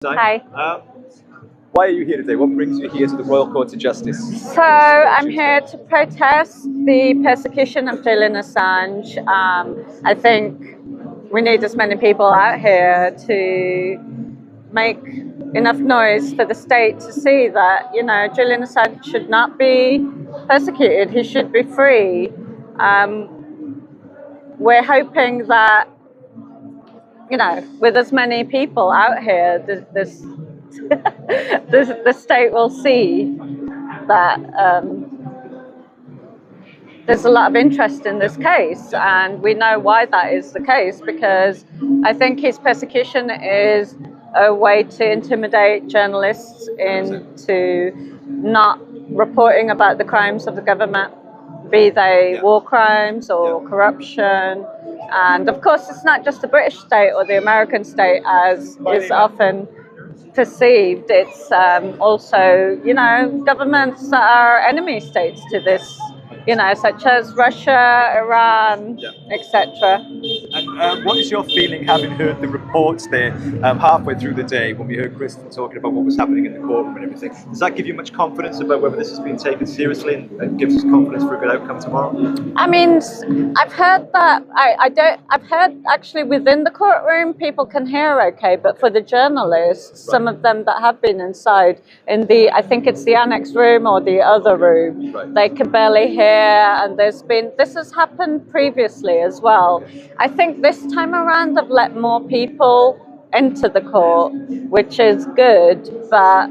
Hi. Why are you here today? What brings you here to the Royal Court of Justice? So I'm here to protest the persecution of Julian Assange. I think we need as many people out here to make enough noise for the state to see that, Julian Assange should not be persecuted. He should be free. We're hoping that, with as many people out here, the state will see that there's a lot of interest in this case, and we know why that is the case, because I think his persecution is a way to intimidate journalists into not reporting about the crimes of the government, be they war crimes or corruption. And of course, it's not just the British state or the American state as is often perceived. It's also, governments that are enemy states to this, such as Russia, Iran, etc. And what is your feeling, having heard the reports there halfway through the day when we heard Kristen talking about what was happening in the courtroom and everything? Does that give you much confidence about whether this has been taken seriously and gives us confidence for a good outcome tomorrow? I mean, I've heard that. I've heard actually within the courtroom people can hear okay, but for the journalists, some of them that have been inside in I think it's the annex room or the other room, they can barely hear. And this has happened previously as well. I think this time around they've let more people into the court, which is good, but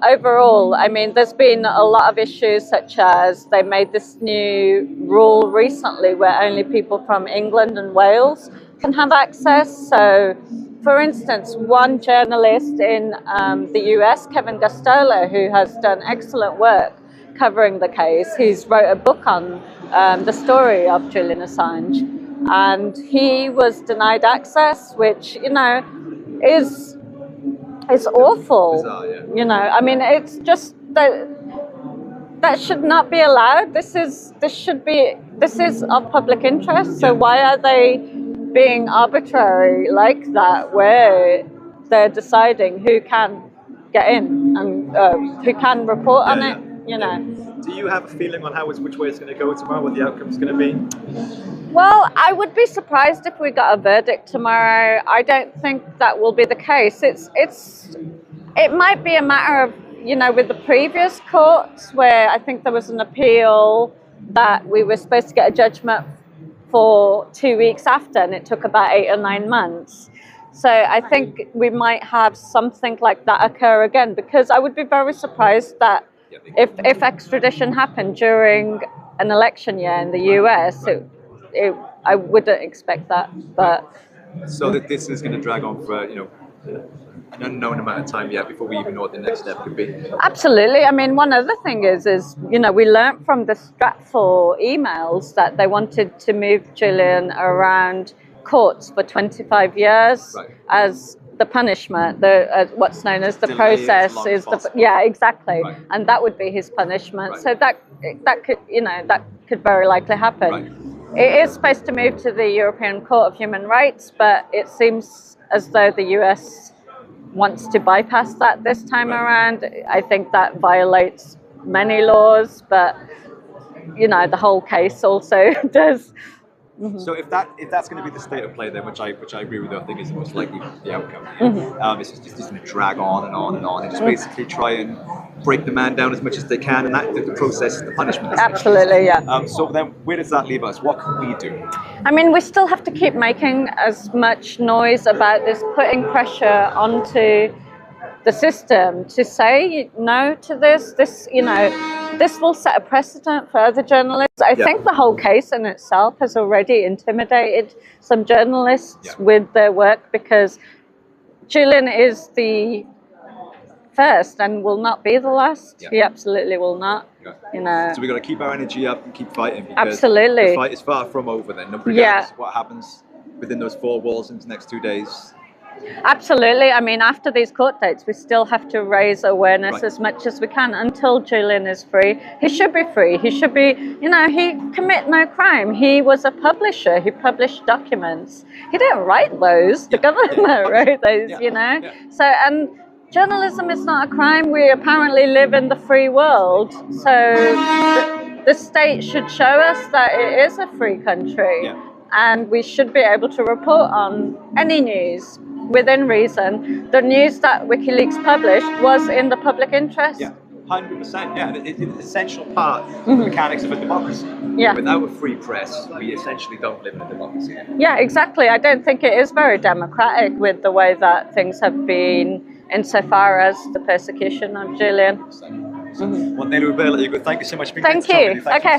overall, I mean, there's been a lot of issues, such as they made this new rule recently where only people from England and Wales can have access. So, for instance, one journalist in the US, Kevin Gustola, who has done excellent work covering the case, he's wrote a book on the story of Julian Assange, and he was denied access, which is awful. Bizarre, I mean, it's just that should not be allowed. This is of public interest. So why are they being arbitrary like that, where they're deciding who can get in and who can report on it? Do you have a feeling on which way it's going to go tomorrow, what the outcome's going to be? Well, I would be surprised if we got a verdict tomorrow. I don't think that will be the case. It might be a matter of, with the previous courts where I think there was an appeal that we were supposed to get a judgment for 2 weeks after, and it took about 8 or 9 months. So I think we might have something like that occur again, because I would be very surprised that if extradition happened during an election year in the US, I wouldn't expect that. But so that this is going to drag on for an unknown amount of time yet before we even know what the next step could be. Absolutely. I mean, one other thing is we learned from the Stratfor emails that they wanted to move Julian around courts for 25 years as the punishment. What's known as the process is exactly, and that would be his punishment. So that could very likely happen. It is supposed to move to the European Court of Human Rights, but it seems as though the US wants to bypass that this time around. I think that violates many laws, but the whole case also does. Mm-hmm. So if that's going to be the state of play, then which I agree with, I think is most likely the outcome. It's just going to drag on and on and on, and just basically try and break the man down as much as they can, and that the process, the punishment. Absolutely, yeah. So then, where does that leave us? What can we do? I mean, we still have to keep making as much noise about this, putting pressure onto the system to say no to this. This will set a precedent for other journalists. I think the whole case in itself has already intimidated some journalists with their work, because Julian is the first and will not be the last. He absolutely will not. So we've got to keep our energy up and keep fighting, because absolutely. The fight is far from over then. Nobody knows what happens within those 4 walls in the next 2 days. Absolutely. I mean, after these court dates, we still have to raise awareness Right. as much as we can until Julian is free. He should be free. He should be, you know, he commit no crime. He was a publisher. He published documents. He didn't write those. The government wrote those, you know. So, and journalism is not a crime. We apparently live in the free world. So the state should show us that it is a free country. And we should be able to report on any news within reason. The news that WikiLeaks published was in the public interest. 100%. Yeah, it's an essential part of the mechanics of a democracy. Without a free press, we essentially don't live in a democracy. Yeah, exactly. I don't think it is very democratic with the way that things have been insofar as the persecution of Julian. Well, Naila, thank you so much for being Thank you. Okay.